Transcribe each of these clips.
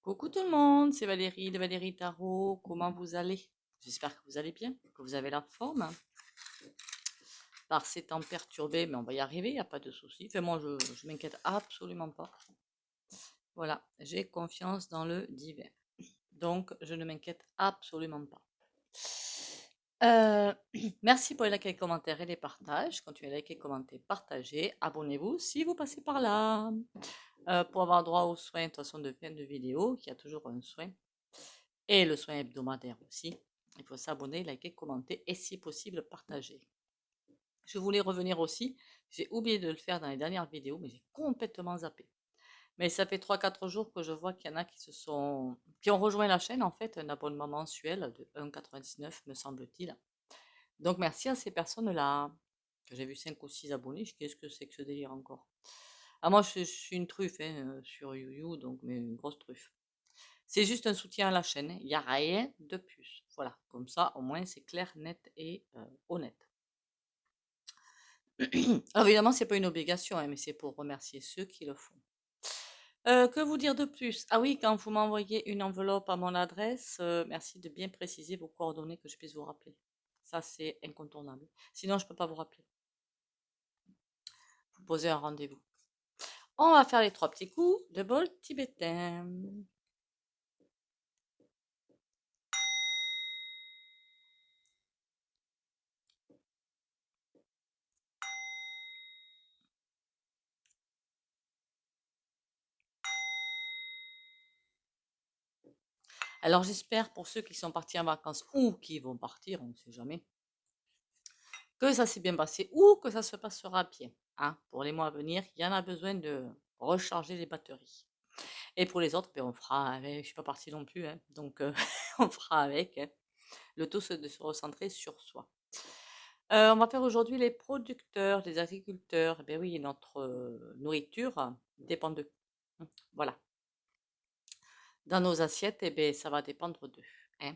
Coucou tout le monde, c'est Valérie de Valérie Tarot. Comment vous allez? J'espère que vous allez bien, que vous avez la forme. Par ces temps perturbés, mais on va y arriver, il n'y a pas de souci. Enfin, moi, je m'inquiète absolument pas. Voilà, j'ai confiance dans le divin. Donc, je ne m'inquiète absolument pas. Euh, Merci pour les likes, les commentaires et les partages. Continuez à liker, commenter, partager. Abonnez-vous si vous passez par là. Pour avoir droit aux soins, de toute façon, de fin de vidéo, qui a toujours un soin. Et le soin hebdomadaire aussi. Il faut s'abonner, liker, commenter et si possible partager. Je voulais revenir aussi, j'ai oublié de le faire dans les dernières vidéos, mais j'ai complètement zappé. Mais ça fait 3 4 jours que je vois qu'il y en a qui ont rejoint la chaîne en fait, un abonnement mensuel de 1,99 me semble-t-il. Donc merci à ces personnes-là. J'ai vu 5 ou 6 abonnés, qu'est-ce que c'est que ce délire encore? Ah moi je suis une truffe hein, sur YouYou, donc mais une grosse truffe. C'est juste un soutien à la chaîne, il n'y a rien de plus. Voilà, comme ça au moins c'est clair, net et honnête. Alors évidemment, c'est pas une obligation, hein, mais c'est pour remercier ceux qui le font. Que vous dire de plus? Ah oui, quand vous m'envoyez une enveloppe à mon adresse, merci de bien préciser vos coordonnées que je puisse vous rappeler. Ça, c'est incontournable. Sinon, je ne peux pas vous rappeler. Vous posez un rendez-vous. On va faire les 3 petits coups de bol tibétain. Alors j'espère pour ceux qui sont partis en vacances ou qui vont partir, on ne sait jamais, que ça s'est bien passé ou que ça se passera bien. Hein. Pour les mois à venir, il y en a besoin de recharger les batteries. Et pour les autres, ben, on fera avec. Je suis pas partie non plus, hein, donc on fera avec. Hein. Le tout, c'est de se recentrer sur soi. On va faire aujourd'hui les producteurs, les agriculteurs. Eh bien oui, notre nourriture dépend d'eux. Voilà. Dans nos assiettes, eh bien, ça va dépendre d'eux. Hein.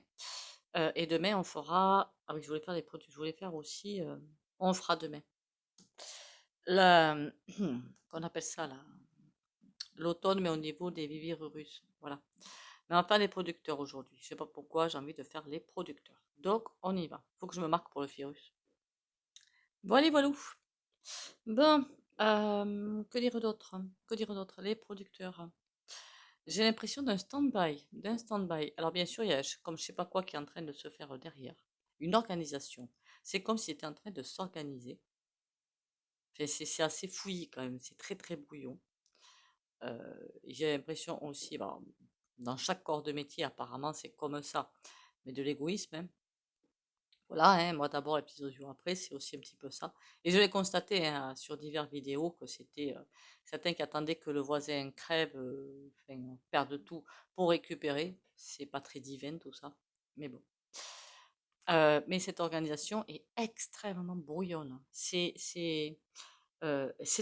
Et demain, on fera. Ah oui, je voulais faire les produits. Je voulais faire aussi. On fera demain. La... Qu'on appelle ça là. L'automne, mais au niveau des vivirus. Voilà. Mais on va faire les producteurs aujourd'hui. Je sais pas pourquoi, j'ai envie de faire les producteurs. Donc, on y va. Faut que je me marque pour le virus. Voilà, voilà. Bon, que dire d'autre? Que dire d'autre? Les producteurs. J'ai l'impression d'un stand-by, d'un stand-by. Alors bien sûr, il y a comme je sais pas quoi qui est en train de se faire derrière. Une organisation. C'est comme s'il était en train de s'organiser. Enfin, c'est assez fouillis quand même. C'est très très brouillon. J'ai l'impression aussi, bon, dans chaque corps de métier, apparemment, c'est comme ça. Mais de l'égoïsme, hein. Voilà, hein, moi d'abord et puis autres jours après, c'est aussi un petit peu ça. Et je l'ai constaté hein, sur diverses vidéos que c'était certains qui attendaient que le voisin crève, enfin, perde tout pour récupérer. C'est pas très divin tout ça, mais bon. Mais cette organisation est extrêmement brouillonne. C'est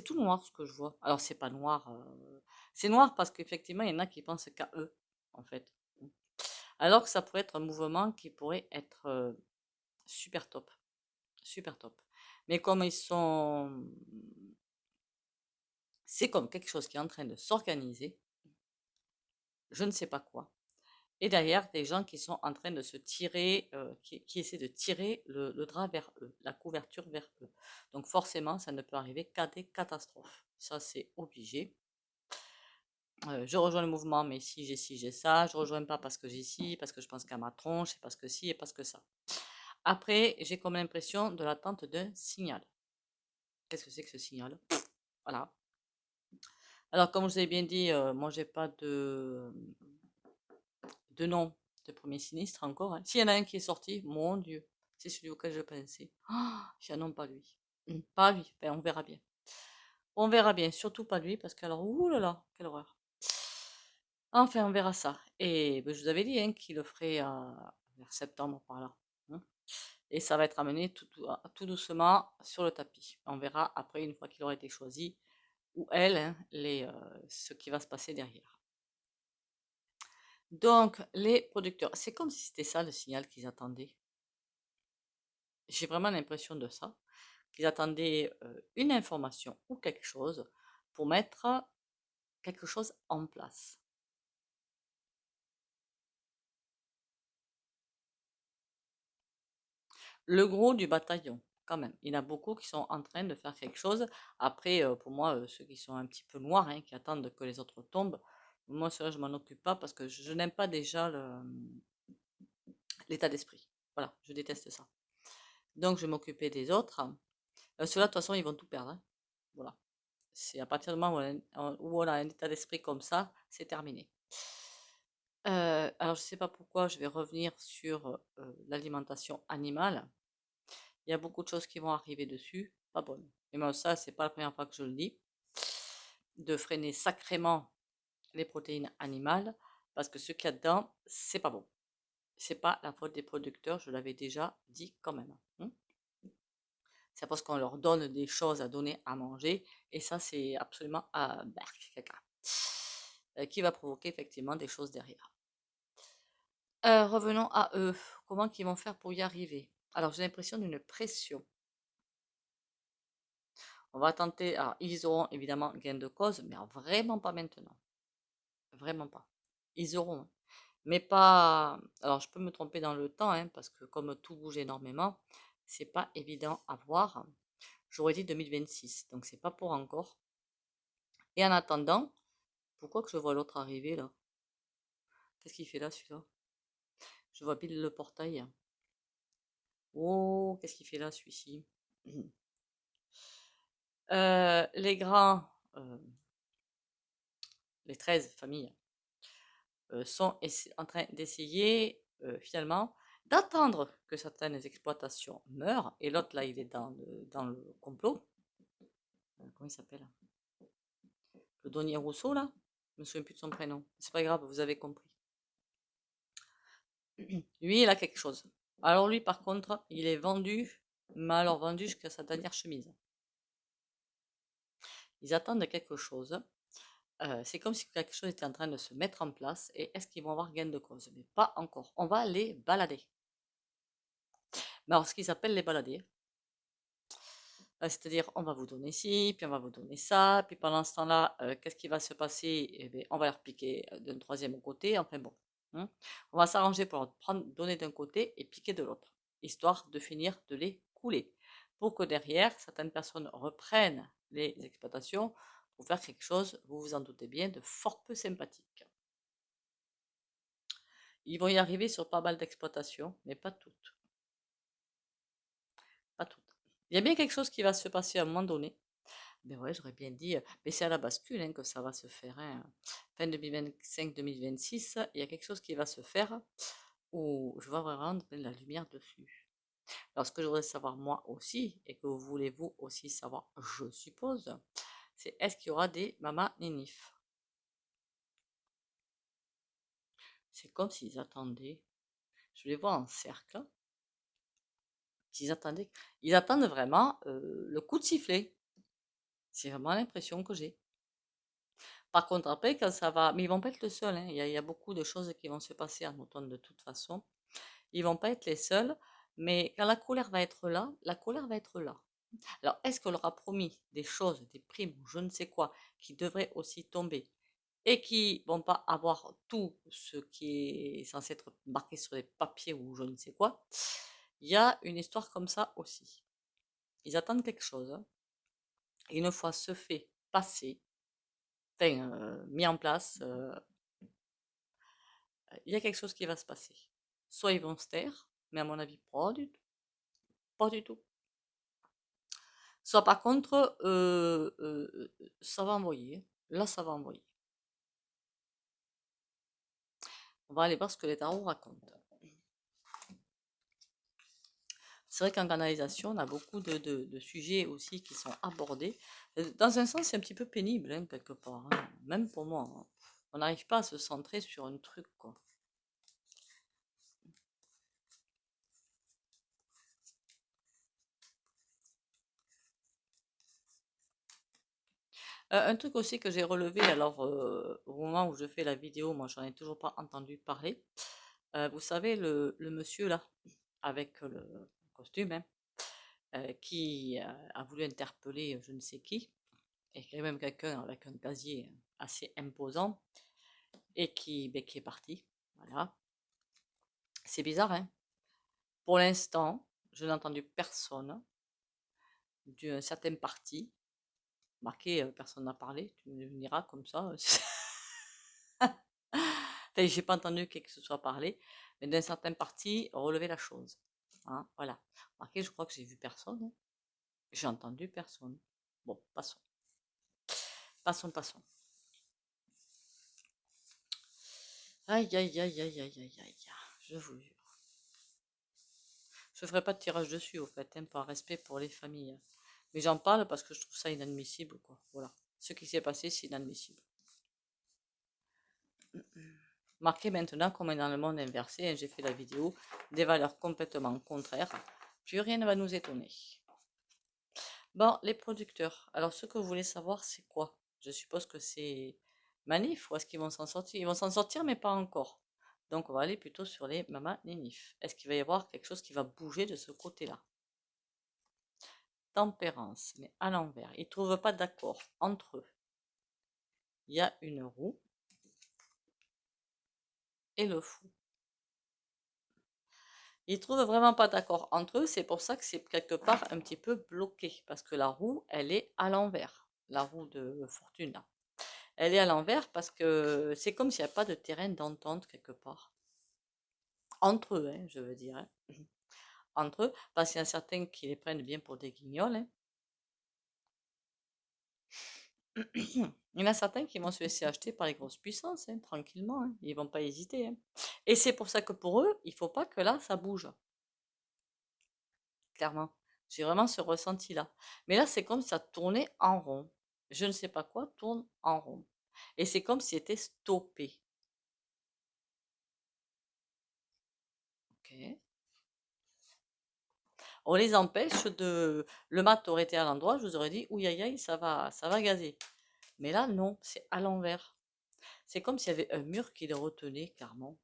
tout noir ce que je vois. Alors c'est pas noir, c'est noir parce qu'effectivement il y en a qui pensent qu'à eux, en fait. Alors que ça pourrait être un mouvement qui pourrait être super top. Super top. Mais comme ils sont... C'est comme quelque chose qui est en train de s'organiser, je ne sais pas quoi. Et derrière, des gens qui sont en train de se tirer, qui essaient de tirer le drap vers eux, la couverture vers eux. Donc forcément, ça ne peut arriver qu'à des catastrophes. Ça, c'est obligé. Je rejoins le mouvement, mais si j'ai ci, j'ai ça. Je rejoins pas parce que j'ai ci, parce que je pense qu'à ma tronche, et parce que ci, et parce que ça. Après, j'ai comme l'impression de l'attente d'un signal. Qu'est-ce que c'est que ce signal? Voilà. Alors, comme je vous ai bien dit, moi, j'ai pas de nom de premier sinistre encore. Hein. S'il y en a un qui est sorti, mon Dieu, c'est celui auquel je pensais. Ah, non, pas lui. Pas lui. Ben, on verra bien. On verra bien. Surtout pas lui, parce que alors, ouh là là, quelle horreur. Enfin, on verra ça. Et ben, je vous avais dit hein, qu'il le ferait vers septembre par là. Hein. Et ça va être amené tout doucement sur le tapis. On verra après, une fois qu'il aura été choisi, ou elle, hein, ce qui va se passer derrière. Donc, les producteurs, c'est comme si c'était ça le signal qu'ils attendaient. J'ai vraiment l'impression de ça, qu'ils attendaient une information ou quelque chose pour mettre quelque chose en place. le gros du bataillon, quand même. Il y en a beaucoup qui sont en train de faire quelque chose. Après, pour moi, ceux qui sont un petit peu noirs, hein, qui attendent que les autres tombent, moi, cela, je m'en occupe pas parce que je n'aime pas déjà l'état d'esprit. Voilà, je déteste ça. Donc, je vais m'occuper des autres. Ceux-là, de toute façon, ils vont tout perdre, hein. Voilà. C'est à partir du moment où on a un état d'esprit comme ça, c'est terminé. Alors, je ne sais pas pourquoi je vais revenir sur l'alimentation animale. Il y a beaucoup de choses qui vont arriver dessus, pas bonnes. Et moi, ça, c'est pas la première fois que je le dis, de freiner sacrément les protéines animales, parce que ce qu'il y a dedans, c'est pas bon. C'est pas la faute des producteurs, je l'avais déjà dit quand même, hein. C'est parce qu'on leur donne des choses à donner à manger, et ça, c'est absolument caca, qui va provoquer effectivement des choses derrière. Revenons à eux. Comment ils vont faire pour y arriver? Alors, j'ai l'impression d'une pression. On va tenter. Alors, ils auront évidemment gain de cause, mais vraiment pas maintenant. Vraiment pas. Ils auront, hein. Mais pas. Alors, je peux me tromper dans le temps, hein, parce que comme tout bouge énormément, c'est pas évident à voir. J'aurais dit 2026, donc c'est pas pour encore. Et en attendant, pourquoi que je vois l'autre arriver là? Qu'est-ce qu'il fait là, celui-là? Je vois pile le portail. Oh, qu'est-ce qu'il fait là, celui-ci? Les grands, les 13 familles, sont en train d'essayer finalement d'attendre que certaines exploitations meurent. Et l'autre là, il est dans le complot. Comment il s'appelle? Le Donnier Rousseau là? Je me souviens plus de son prénom. C'est pas grave, vous avez compris. Lui, il a quelque chose. Alors lui, par contre, il est vendu, mais alors vendu jusqu'à sa dernière chemise. Ils attendent quelque chose. C'est comme si quelque chose était en train de se mettre en place. Et est-ce qu'ils vont avoir gain de cause? Mais pas encore. On va les balader. Mais alors, ce qu'ils appellent les balader, c'est-à-dire on va vous donner ci, puis on va vous donner ça, puis pendant ce temps-là, qu'est-ce qui va se passer? Eh bien, on va leur piquer d'un troisième côté. Enfin bon, hein. On va s'arranger pour leur donner d'un côté et piquer de l'autre, histoire de finir de les couler. Pour que derrière, certaines personnes reprennent les exploitations pour faire quelque chose, vous vous en doutez bien, de fort peu sympathique. Ils vont y arriver sur pas mal d'exploitations, mais pas toutes. Pas toutes. Il y a bien quelque chose qui va se passer à un moment donné. Mais ouais, j'aurais bien dit, mais c'est à la bascule hein, que ça va se faire, hein. Fin 2025-2026, il y a quelque chose qui va se faire où je vais vraiment donner la lumière dessus. Alors, ce que je voudrais savoir moi aussi, et que vous voulez vous aussi savoir, je suppose, c'est est-ce qu'il y aura des mamas nénifs? C'est comme s'ils attendaient, je les vois en cercle, ils attendent vraiment le coup de sifflet. C'est vraiment l'impression que j'ai. Par contre, après, quand ça va, mais ils vont pas être le seul, hein. Il y a beaucoup de choses qui vont se passer en automne de toute façon. Ils vont pas être les seuls, mais quand la colère va être là, la colère va être là. Alors, est-ce qu'on leur a promis des choses, des primes ou je ne sais quoi, qui devraient aussi tomber et qui vont pas avoir tout ce qui est censé être marqué sur les papiers ou je ne sais quoi? Il y a une histoire comme ça aussi. Ils attendent quelque chose, hein. Et une fois ce fait passé, enfin, mis en place, il y a quelque chose qui va se passer. Soit ils vont se taire, mais à mon avis, pas du tout. Pas du tout. Soit par contre, ça va envoyer. Là, ça va envoyer. On va aller voir ce que les tarots racontent. C'est vrai qu'en canalisation, on a beaucoup de sujets aussi qui sont abordés. Dans un sens, c'est un petit peu pénible, hein, quelque part, hein. Même pour moi, hein. On n'arrive pas à se centrer sur un truc, quoi. Un truc aussi que j'ai relevé, alors au moment où je fais la vidéo, moi j'en ai toujours pas entendu parler. Vous savez, le monsieur là, avec le costume, hein, qui a voulu interpeller je ne sais qui, et quand même quelqu'un avec un casier assez imposant, et qui est parti. Voilà. C'est bizarre, hein. Pour l'instant, je n'ai entendu personne d'une certaine partie. Marqué, personne n'a parlé, tu me diras comme ça. Enfin, j'ai pas entendu que ce soit parlé, mais d'une certaine partie, relever la chose. Hein, voilà. Marqué, je crois que j'ai vu personne. Hein. J'ai entendu personne. Bon, passons. Passons, passons. Aïe, aïe, aïe, aïe, aïe, aïe, aïe. Je vous jure. Je ferai pas de tirage dessus, au fait, hein, par respect pour les familles. Mais j'en parle parce que je trouve ça inadmissible, quoi. Voilà. Ce qui s'est passé, c'est inadmissible. Marqué maintenant comme dans le monde inversé, hein, j'ai fait la vidéo, des valeurs complètement contraires. Plus rien ne va nous étonner. Bon, les producteurs. Alors, ce que vous voulez savoir, c'est quoi? Je suppose que c'est Manif ou est-ce qu'ils vont s'en sortir? Ils vont s'en sortir, mais pas encore. Donc, on va aller plutôt sur les Mama Nénif. Est-ce qu'il va y avoir quelque chose qui va bouger de ce côté-là? Tempérance, mais à l'envers. Ils ne trouvent pas d'accord entre eux. Il y a une roue et le fou. Ils trouvent vraiment pas d'accord entre eux, c'est pour ça que c'est quelque part un petit peu bloqué, parce que la roue, elle est à l'envers, la roue de fortune là. Elle est à l'envers parce que c'est comme s'il n'y a pas de terrain d'entente quelque part. Entre eux, hein, je veux dire. Hein. Entre eux, parce qu'il y en a certains qui les prennent bien pour des guignols. Hein. Il y en a certains qui vont se laisser acheter par les grosses puissances, hein, tranquillement. Hein. Ils vont pas hésiter. Hein. Et c'est pour ça que pour eux, il faut pas que là, ça bouge. Clairement. J'ai vraiment ce ressenti-là. Mais là, c'est comme si ça tournait en rond. Je ne sais pas quoi tourne en rond. Et c'est comme si c'était stoppé. Ok. On les empêche de. Le mat aurait été à l'endroit, je vous aurais dit, ouïe aïe aïe, ça va gazer. Mais là, non, c'est à l'envers. C'est comme s'il y avait un mur qui les retenait, clairement.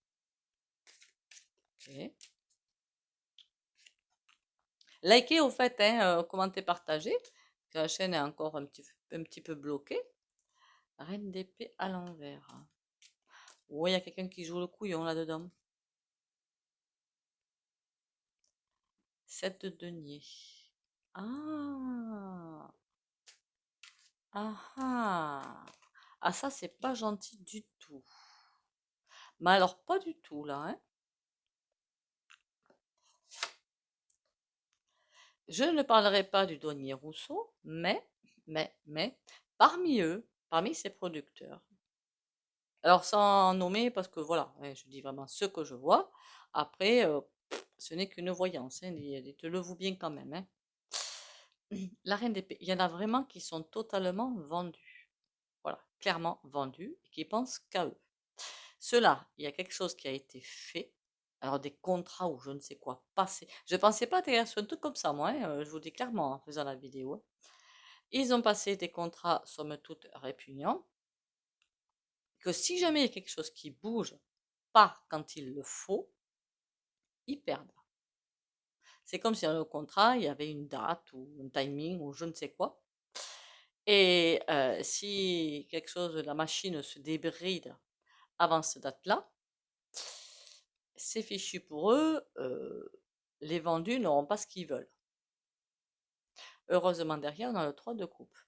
Ok. Likez au fait, hein, commentez, partagez. La chaîne est encore un petit peu bloquée. Reine d'épée à l'envers. Ouais, il y a quelqu'un qui joue le couillon là-dedans. 7 de denier. Ah, ah, ah. Ah, ça, c'est pas gentil du tout. Mais alors, pas du tout, là, hein. Je ne parlerai pas du douanier Rousseau, mais, parmi eux, parmi ces producteurs, alors sans nommer, parce que voilà, ouais, je dis vraiment ce que je vois. Après, ce n'est qu'une voyance, hein, dites-le-vous bien quand même, hein. La reine d'épée, il y en a vraiment qui sont totalement vendus. Voilà, clairement vendus, et qui pensent qu'à eux. Ceux-là, il y a quelque chose qui a été fait. Alors des contrats ou je ne sais quoi passé. Je ne pensais pas atterrir sur un truc comme ça, moi, hein, je vous dis clairement en faisant la vidéo. Hein. Ils ont passé des contrats, somme toute, répugnants. Que si jamais il y a quelque chose qui bouge pas quand il le faut, ils perdent. C'est comme si dans le contrat, il y avait une date ou un timing ou je ne sais quoi. Et si quelque chose, la machine se débride avant cette date-là, c'est fichu pour eux, les vendus n'auront pas ce qu'ils veulent. Heureusement derrière, on a le 3 de coupe.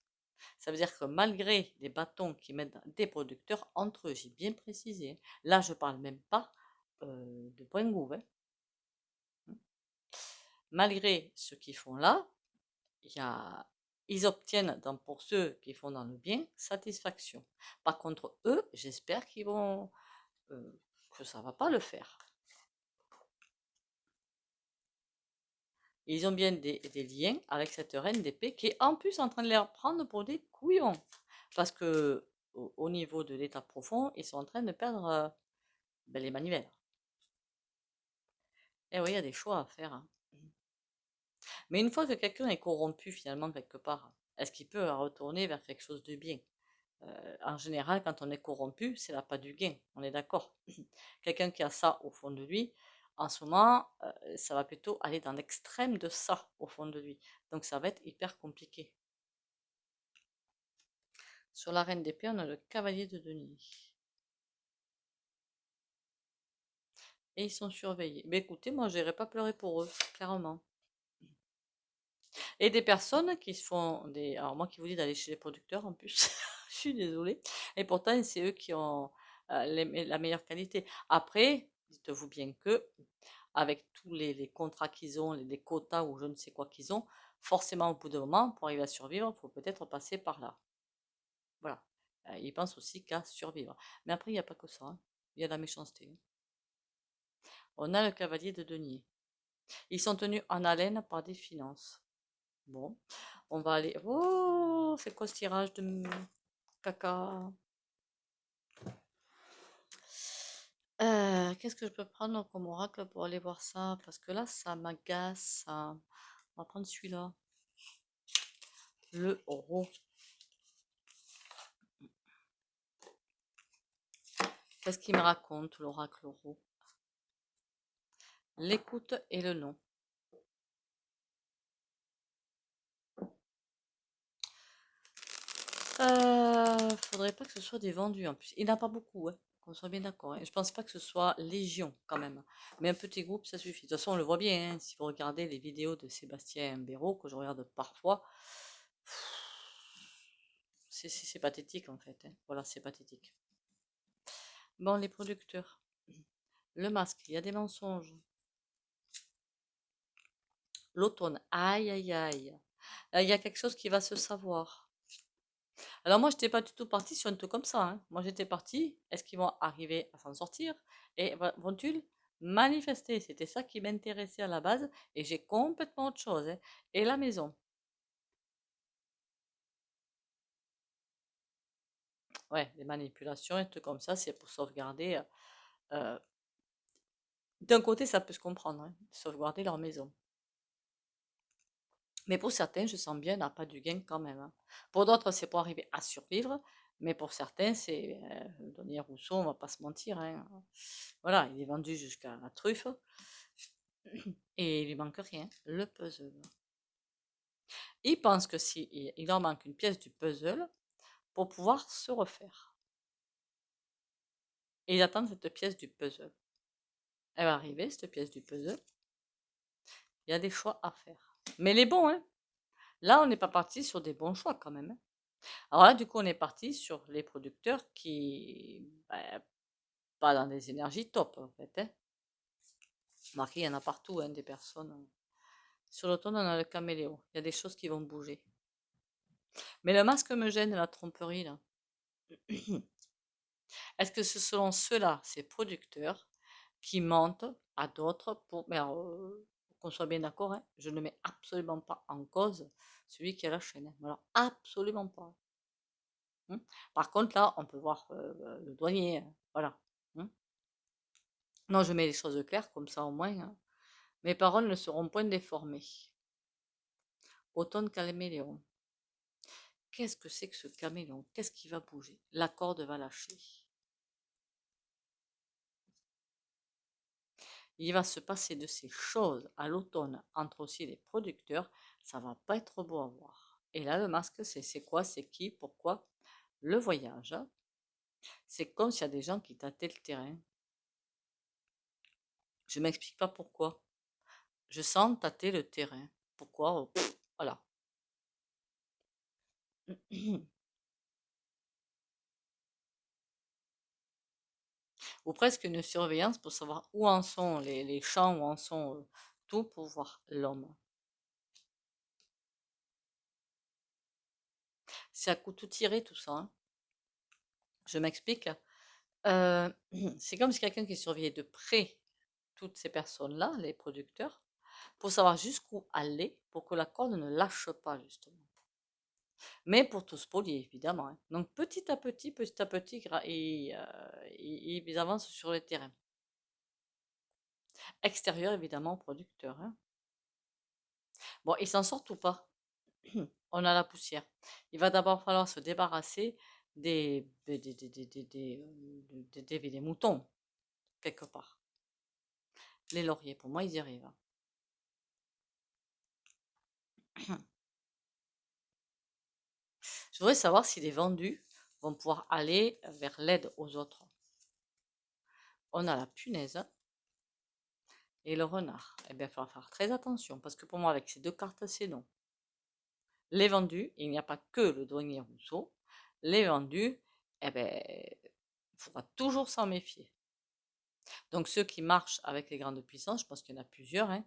Ça veut dire que malgré les bâtons qu'ils mettent des producteurs entre eux, j'ai bien précisé, hein, là je parle même pas de point gouv. Hein. Malgré ce qu'ils font là, ils obtiennent, pour ceux qui font dans le bien, satisfaction. Par contre, eux, j'espère qu'ils vont, que ça va pas le faire. Ils ont bien des liens avec cette reine d'épée qui est en plus en train de les reprendre pour des couillons. Parce que au niveau de l'état profond, ils sont en train de perdre les manivelles. Et oui, il y a des choix à faire. Hein. Mais une fois que quelqu'un est corrompu finalement quelque part, est-ce qu'il peut retourner vers quelque chose de bien? En général, quand on est corrompu, c'est là pas du gain, on est d'accord. Quelqu'un qui a ça au fond de lui, en ce moment, ça va plutôt aller dans l'extrême de ça au fond de lui. Donc ça va être hyper compliqué. Sur la reine d'épée, on a le cavalier de denier. Et ils sont surveillés. Mais écoutez, moi, j'irai pas pleurer pour eux, clairement. Et des personnes qui se font des... Alors moi qui vous dis d'aller chez les producteurs en plus, je suis désolée. Et pourtant, c'est eux qui ont la meilleure qualité. Après, dites-vous bien que avec tous les contrats qu'ils ont, les quotas ou je ne sais quoi qu'ils ont, forcément au bout d'un moment, pour arriver à survivre, il faut peut-être passer par là. Voilà. Ils pensent aussi qu'à survivre. Mais après, il n'y a pas que ça, hein. Il y a la méchanceté, hein. On a le cavalier de denier. Ils sont tenus en haleine par des finances. Bon, on va aller. Oh, c'est quoi ce tirage de caca? Qu'est-ce que je peux prendre comme oracle pour aller voir ça? Parce que là, ça m'agace, ça. On va prendre celui-là. Le euro. Qu'est-ce qu'il me raconte, l'oracle euro? L'écoute et le nom. Faudrait pas que ce soit des vendus en plus. Il n'y en a pas beaucoup, hein, qu'on soit bien d'accord, hein. Je pense pas que ce soit légion quand même. Mais un petit groupe, ça suffit. De toute façon, on le voit bien, hein, si vous regardez les vidéos de Sébastien Béraud, que je regarde parfois, c'est pathétique en fait, hein. Voilà, c'est pathétique. Bon, les producteurs. Le masque, il y a des mensonges. L'automne, aïe aïe aïe. Il y a quelque chose qui va se savoir. Alors moi, j'étais pas du tout partie sur un truc comme ça, hein. Moi, j'étais partie, est-ce qu'ils vont arriver à s'en sortir? Et vont-ils manifester? C'était ça qui m'intéressait à la base. Et j'ai complètement autre chose, hein. Et la maison. Ouais, les manipulations et trucs comme ça, c'est pour sauvegarder. Euh, d'un côté, ça peut se comprendre, hein, sauvegarder leur maison. Mais pour certains, je sens bien, n'a pas du gain quand même, hein. Pour d'autres, c'est pour arriver à survivre. Mais pour certains, c'est Denis Rousseau, on va pas se mentir, hein. Voilà, il est vendu jusqu'à la truffe. Et il lui manque rien, le puzzle. Il pense que si il en manque une pièce du puzzle pour pouvoir se refaire. Et il attend cette pièce du puzzle. Elle va arriver, cette pièce du puzzle. Il y a des choix à faire. Mais les bons, hein. Là, on n'est pas parti sur des bons choix quand même, hein. Alors là, du coup, on est parti sur les producteurs qui, pas dans des énergies top, en fait, hein. Marqué, il y en a partout, hein, des personnes. Sur l'automne, on a le caméléon. Il y a des choses qui vont bouger. Mais le masque me gêne, la tromperie, là. Est-ce que ce sont ceux-là, ces producteurs, qui mentent à d'autres pour... Mais alors, pour qu'on soit bien d'accord, hein, je ne mets absolument pas en cause celui qui a la chaîne, hein. Alors, absolument pas, hein. Par contre, là, on peut voir le douanier, hein, voilà, hein. Non, je mets les choses claires, comme ça au moins, hein, mes paroles ne seront point déformées. Automne caméléon. Qu'est-ce que c'est que ce caméléon? Qu'est-ce qui va bouger? La corde va lâcher. Il va se passer de ces choses à l'automne entre aussi les producteurs, ça va pas être beau à voir. Et là, le masque, c'est quoi? C'est qui? Pourquoi? Le voyage. C'est comme s'il y a des gens qui tâtaient le terrain. Je m'explique pas pourquoi. Je sens tâter le terrain. Pourquoi? Voilà. Ou presque une surveillance pour savoir où en sont les champs, où en sont tout pour voir l'homme. C'est à coup tout tiré tout ça, hein. Je m'explique. Euh, c'est comme si quelqu'un qui surveillait de près toutes ces personnes-là, les producteurs, pour savoir jusqu'où aller, pour que la corde ne lâche pas, justement. Mais pour tout spolier, évidemment, hein. Donc petit à petit, ils avancent sur le terrain. Extérieur, évidemment, producteur, hein. Bon, ils s'en sortent ou pas? On a la poussière. Il va d'abord falloir se débarrasser des moutons, quelque part. Les lauriers, pour moi, ils y arrivent. Je voudrais savoir si les vendus vont pouvoir aller vers l'aide aux autres. On a la punaise et le renard. Eh bien, il va falloir faire très attention parce que pour moi, avec ces deux cartes, c'est non. Les vendus, il n'y a pas que le douanier Rousseau, les vendus, eh ben, il faudra toujours s'en méfier. Donc ceux qui marchent avec les grandes puissances, je pense qu'il y en a plusieurs, hein,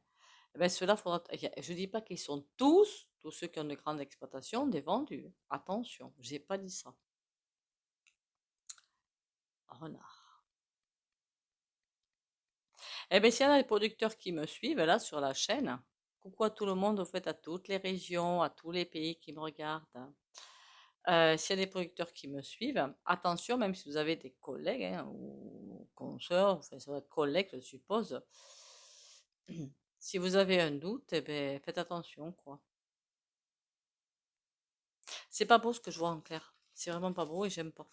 eh ben, ceux-là, je ne dis pas qu'ils sont tous ceux qui ont de grandes exploitations, des vendus. Attention, j'ai pas dit ça. Renard. Eh bien, s'il y en a des producteurs qui me suivent là sur la chaîne, coucou à tout le monde, au fait, à toutes les régions, à tous les pays qui me regardent. S'il y a des producteurs qui me suivent, attention, même si vous avez des collègues hein, ou consoeurs, enfin, ça va être collègues, je suppose. Si vous avez un doute, eh ben, faites attention, quoi. C'est pas beau ce que je vois en clair. C'est vraiment pas beau et j'aime pas.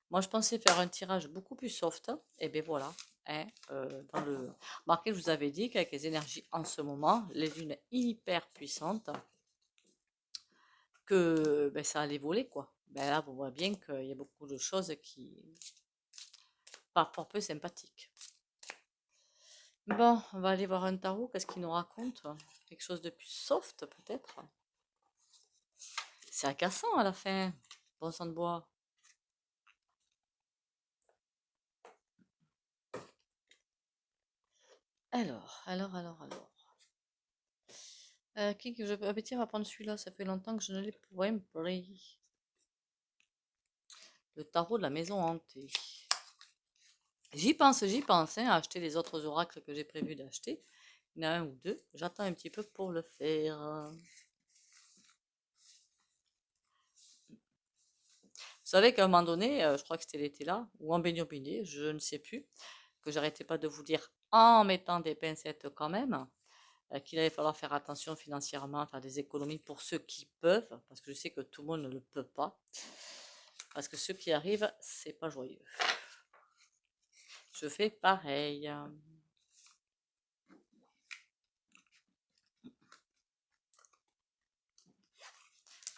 Moi, je pensais faire un tirage beaucoup plus soft. Et ben voilà. Hein, dans le... Marqué, je vous avais dit qu'avec les énergies en ce moment, les lunes hyper puissantes, que ben, ça allait voler, quoi. Ben là, on voit bien qu'il y a beaucoup de choses qui... pas fort peu sympathiques. Bon, on va aller voir un tarot. Qu'est-ce qu'il nous raconte? Quelque chose de plus soft, peut-être? C'est agaçant à la fin. Bon sang de bois. Alors. Qui que je peux... Ah, ben tiens, on va prendre celui-là. Ça fait longtemps que je ne l'ai point pris. Le tarot de la maison hantée. J'y pense, hein, à acheter les autres oracles que j'ai prévu d'acheter. Il y en a un ou deux. J'attends un petit peu pour le faire. Vous savez qu'à un moment donné, je crois que c'était l'été là, ou en baignobinier, je ne sais plus, que j'arrêtais pas de vous dire en mettant des pincettes quand même, qu'il allait falloir faire attention financièrement, faire des économies pour ceux qui peuvent, parce que je sais que tout le monde ne le peut pas. Parce que ceux qui arrivent, c'est pas joyeux. Je fais pareil.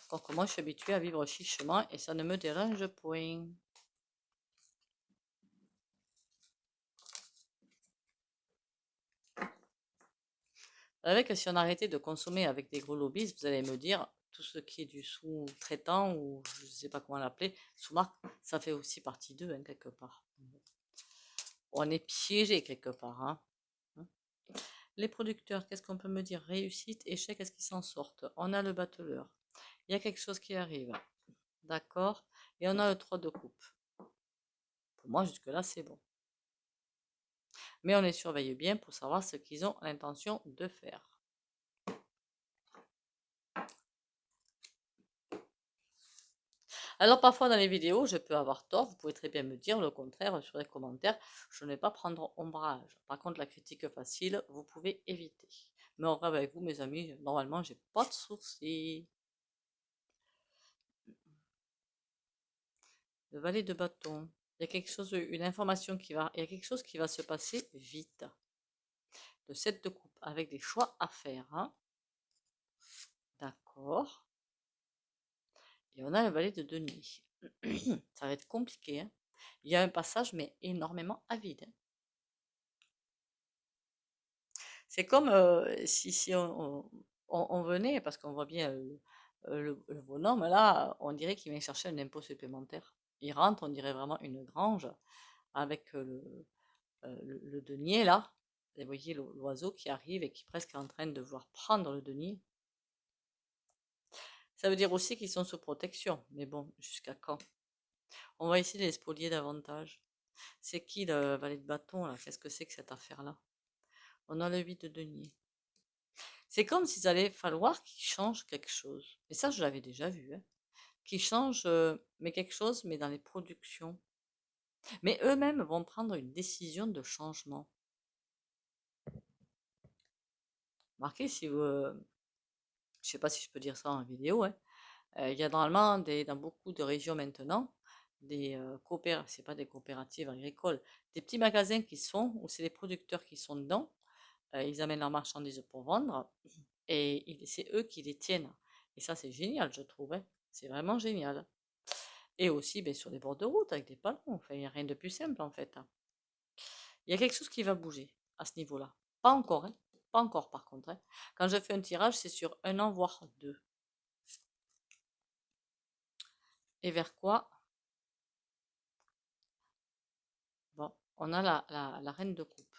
Donc moi, je suis habituée à vivre chichement et ça ne me dérange point. Vous savez que si on arrêtait de consommer avec des gros lobbies, vous allez me dire, tout ce qui est du sous-traitant ou je ne sais pas comment l'appeler, sous-marque, ça fait aussi partie d'eux, hein, quelque part. On est piégé quelque part. Hein. Les producteurs, qu'est-ce qu'on peut me dire? Réussite, échec, est-ce qu'ils s'en sortent? On a le battleur. Il y a quelque chose qui arrive. D'accord? Et on a le 3 de coupe. Pour moi, jusque-là, c'est bon. Mais on les surveille bien pour savoir ce qu'ils ont l'intention de faire. Alors parfois dans les vidéos, je peux avoir tort, vous pouvez très bien me dire le contraire sur les commentaires, je ne vais pas prendre ombrage. Par contre, la critique facile, vous pouvez éviter. Mais en vrai avec vous, mes amis, normalement, j'ai pas de soucis. Le valet de bâton. Il y a quelque chose, une information qui va, il y a quelque chose qui va se passer vite. Le 7 de coupe, avec des choix à faire. Hein. D'accord. Et on a le valet de denier. Ça va être compliqué. Hein. Il y a un passage, mais énormément avide. Hein. C'est comme si on venait, parce qu'on voit bien le bonhomme, là, on dirait qu'il vient chercher un impôt supplémentaire. Il rentre, on dirait vraiment une grange, avec le denier, là. Et vous voyez l'oiseau qui arrive et qui est presque en train de vouloir prendre le denier. Ça veut dire aussi qu'ils sont sous protection, mais bon, jusqu'à quand? On va essayer de les spolier davantage. C'est qui le valet de bâton, là? Qu'est-ce que c'est que cette affaire-là? On a le 8 de denier. C'est comme s'il allait falloir qu'ils changent quelque chose. Et ça, je l'avais déjà vu, hein. Qu'ils changent, mais quelque chose, mais dans les productions. Mais eux-mêmes vont prendre une décision de changement. Marquez si vous, je sais pas si je peux dire ça en vidéo, hein. Il y a normalement dans beaucoup de régions maintenant, des c'est pas des coopératives agricoles, des petits magasins qui se font, où c'est les producteurs qui sont dedans. Ils amènent leurs marchandises pour vendre. Et c'est eux qui les tiennent. Et ça, c'est génial, je trouve. Hein. C'est vraiment génial. Et aussi ben, sur les bords de route avec des panneaux. Enfin, il n'y a rien de plus simple en fait. Hein. Il y a quelque chose qui va bouger à ce niveau-là. Pas encore. Hein. Pas encore par contre, hein. Quand je fais un tirage, c'est sur un an, voire deux. Et vers quoi? Bon, on a la reine de coupe.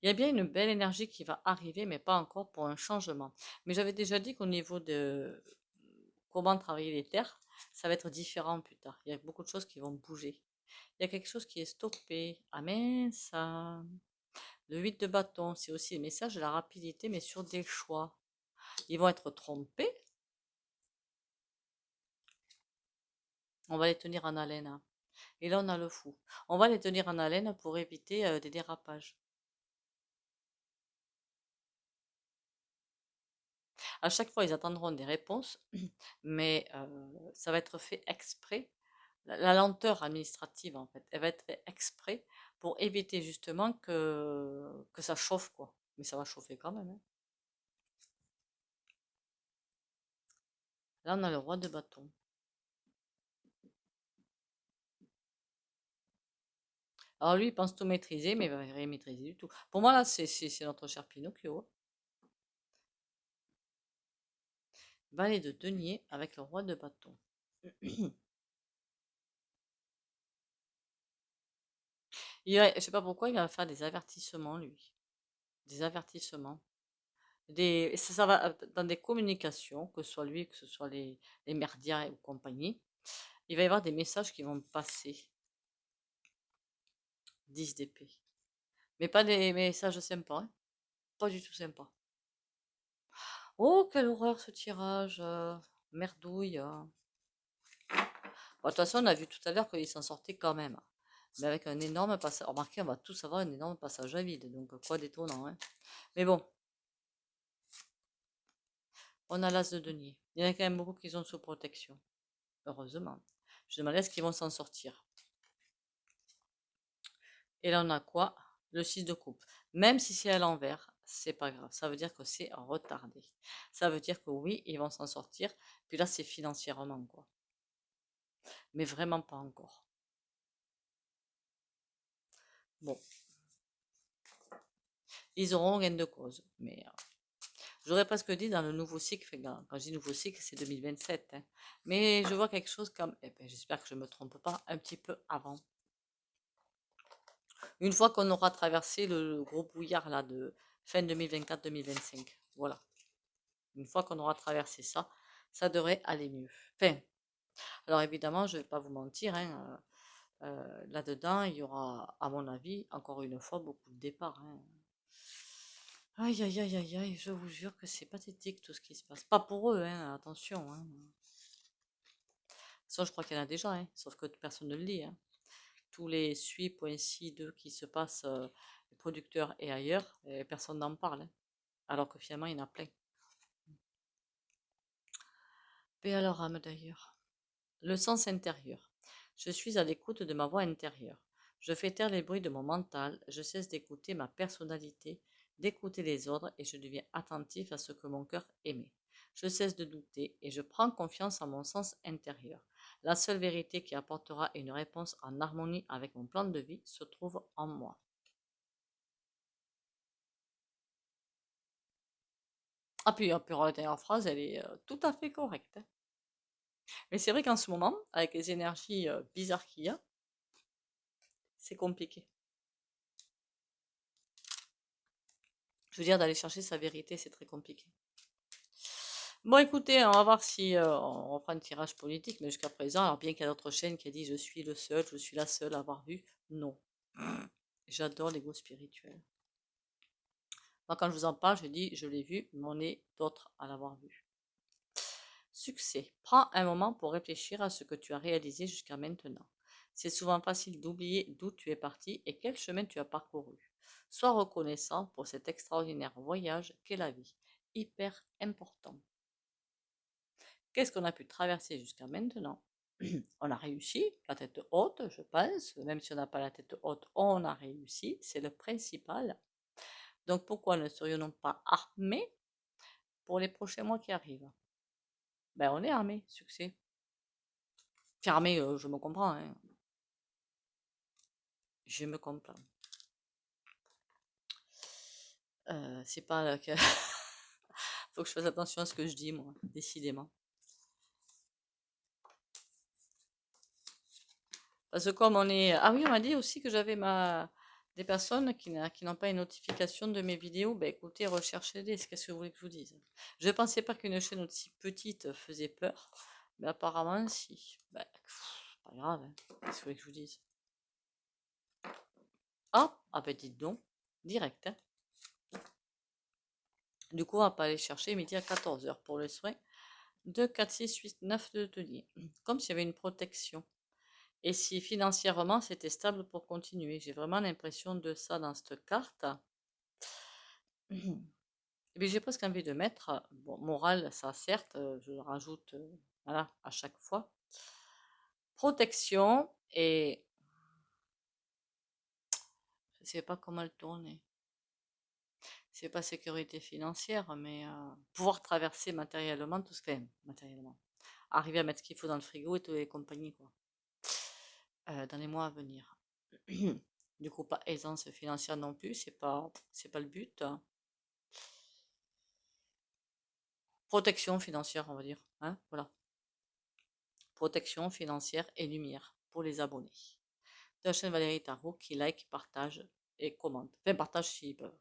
Il y a bien une belle énergie qui va arriver, mais pas encore pour un changement. Mais j'avais déjà dit qu'au niveau de comment travailler les terres, ça va être différent plus tard. Il y a beaucoup de choses qui vont bouger. Il y a quelque chose qui est stoppé. Ah mince, ça. Le 8 de bâton, c'est aussi le message de la rapidité, mais sur des choix. Ils vont être trompés. On va les tenir en haleine, hein. Et là, on a le fou. On va les tenir en haleine pour éviter des dérapages. À chaque fois, ils attendront des réponses, mais ça va être fait exprès. La lenteur administrative, en fait, elle va être faite exprès pour éviter justement que ça chauffe, quoi. Mais ça va chauffer quand même, hein. Là, on a le roi de bâton. Alors lui, il pense tout maîtriser, mais il va rien maîtriser du tout. Pour moi, là, c'est notre cher Pinocchio. Valet de denier avec le roi de bâton. Je sais pas pourquoi, il va faire des avertissements, lui. Des avertissements. Ça va dans des communications, que ce soit lui, que ce soit les merdias ou compagnie. Il va y avoir des messages qui vont passer. 10 d'épée. Mais pas des messages sympas, hein. Pas du tout sympa. Oh, quelle horreur ce tirage. Merdouille. Bon, de toute façon, on a vu tout à l'heure qu'il s'en sortait quand même. Mais avec un énorme passage. Remarquez, on va tous avoir un énorme passage à vide. Donc, quoi d'étonnant, hein. Mais bon, on a l'as de denier. Il y en a quand même beaucoup qui sont sous protection. Heureusement. Je me demande est-ce qu'ils vont s'en sortir. Et là, on a quoi? Le 6 de coupe. Même si c'est à l'envers, c'est pas grave. Ça veut dire que c'est retardé. Ça veut dire que oui, ils vont s'en sortir. Puis là, c'est financièrement, quoi. Mais vraiment pas encore. Bon, ils auront gain de cause. Mais j'aurais presque dit dans le nouveau cycle, quand je dis nouveau cycle, c'est 2027, hein. Mais je vois quelque chose comme, eh ben, j'espère que je ne me trompe pas, un petit peu avant. Une fois qu'on aura traversé le gros brouillard là de fin 2024-2025. Voilà. Une fois qu'on aura traversé ça, ça devrait aller mieux. Enfin, alors évidemment, je ne vais pas vous mentir, hein, là-dedans, il y aura, à mon avis, encore une fois, beaucoup de départs, hein. Aïe, aïe, aïe, aïe, aïe, je vous jure que c'est pathétique tout ce qui se passe. Pas pour eux, hein, attention, hein. Ça, je crois qu'il y en a déjà, hein, sauf que personne ne le lit, hein. Tous les sui.ci de qui se passent, les producteurs et ailleurs, et personne n'en parle, hein. Alors que finalement, il y en a plein. Paix à leur âme d'ailleurs. Le sens intérieur. Je suis à l'écoute de ma voix intérieure. Je fais taire les bruits de mon mental, je cesse d'écouter ma personnalité, d'écouter les ordres et je deviens attentif à ce que mon cœur émet. Je cesse de douter et je prends confiance en mon sens intérieur. La seule vérité qui apportera une réponse en harmonie avec mon plan de vie se trouve en moi. Ah puis, la dernière phrase, elle est tout à fait correcte, hein. Mais c'est vrai qu'en ce moment, avec les énergies bizarres qu'il y a, c'est compliqué. Je veux dire, d'aller chercher sa vérité, c'est très compliqué. Bon, écoutez, on va voir si on fera un tirage politique, mais jusqu'à présent, alors bien qu'il y a d'autres chaînes qui a dit je suis le seul, je suis la seule à avoir vu, non. J'adore l'ego spirituel. Moi, quand je vous en parle, je dis je l'ai vu, mais on est d'autres à l'avoir vu. Succès. Prends un moment pour réfléchir à ce que tu as réalisé jusqu'à maintenant. C'est souvent facile d'oublier d'où tu es parti et quel chemin tu as parcouru. Sois reconnaissant pour cet extraordinaire voyage qu'est la vie. Hyper important. Qu'est-ce qu'on a pu traverser jusqu'à maintenant? On a réussi, la tête haute, je pense. Même si on n'a pas la tête haute, on a réussi. C'est le principal. Donc pourquoi ne serions-nous pas armés pour les prochains mois qui arrivent? Ben on est armés, succès. Fermé, je me comprends, hein. Je me comprends. C'est pas que... Faut que je fasse attention à ce que je dis, moi, décidément. Parce que comme on est... Ah oui, on m'a dit aussi que j'avais des personnes qui n'ont pas une notification de mes vidéos. Ben écoutez, recherchez-les, qu'est-ce que vous voulez que je vous dise? Je ne pensais pas qu'une chaîne aussi petite faisait peur, mais apparemment, si. Ben, pas grave, hein. Qu'est-ce que vous voulez que je vous dise? Ah ben dites donc, direct, hein. Du coup, on va pas aller chercher midi à 14 heures pour le soin de 4, 6, 8, 9 de tenir. Comme s'il y avait une protection. Et si financièrement c'était stable pour continuer. J'ai vraiment l'impression de ça dans cette carte. Et puis j'ai presque envie de mettre, bon, morale, ça certes, je le rajoute voilà, à chaque fois. Protection et je ne sais pas comment le tourner. C'est pas sécurité financière, mais pouvoir traverser matériellement tout ce fait, matériellement. Arriver à mettre ce qu'il faut dans le frigo et tout et compagnie, quoi. Dans les mois à venir. Du coup, pas aisance financière non plus, c'est pas le but, hein. Protection financière, on va dire, hein, voilà. Protection financière et lumière pour les abonnés de la chaîne Valérie Tarot qui like, partage et commente. Enfin, partage s'ils peuvent.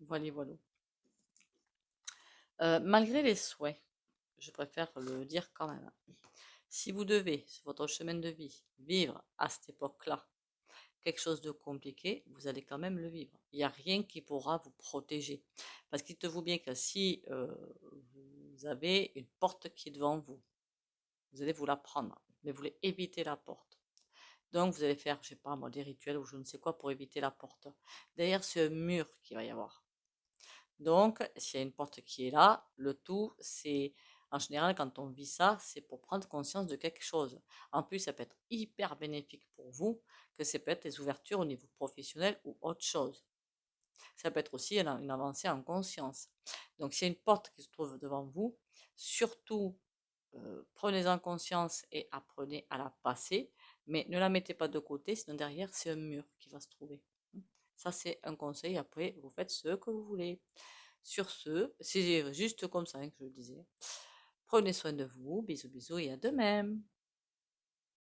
Voilà, voilà. Malgré les souhaits, je préfère le dire quand même. Si vous devez, sur votre chemin de vie, vivre à cette époque-là quelque chose de compliqué, vous allez quand même le vivre. Il n'y a rien qui pourra vous protéger. Parce qu'il te vaut bien que si vous avez une porte qui est devant vous, vous allez vous la prendre, mais vous voulez éviter la porte. Donc vous allez faire, je sais pas moi, des rituels ou je ne sais quoi pour éviter la porte. Derrière, c'est un mur qu'il va y avoir. Donc, s'il y a une porte qui est là, le tout, c'est, en général, quand on vit ça, c'est pour prendre conscience de quelque chose. En plus, ça peut être hyper bénéfique pour vous, que ça peut être des ouvertures au niveau professionnel ou autre chose. Ça peut être aussi une avancée en conscience. Donc, s'il y a une porte qui se trouve devant vous, surtout, prenez-en conscience et apprenez à la passer, mais ne la mettez pas de côté, sinon derrière, c'est un mur qui va se trouver. Ça, c'est un conseil. Après, vous faites ce que vous voulez. Sur ce, c'est juste comme ça, hein, que je le disais. Prenez soin de vous. Bisous, bisous et à demain.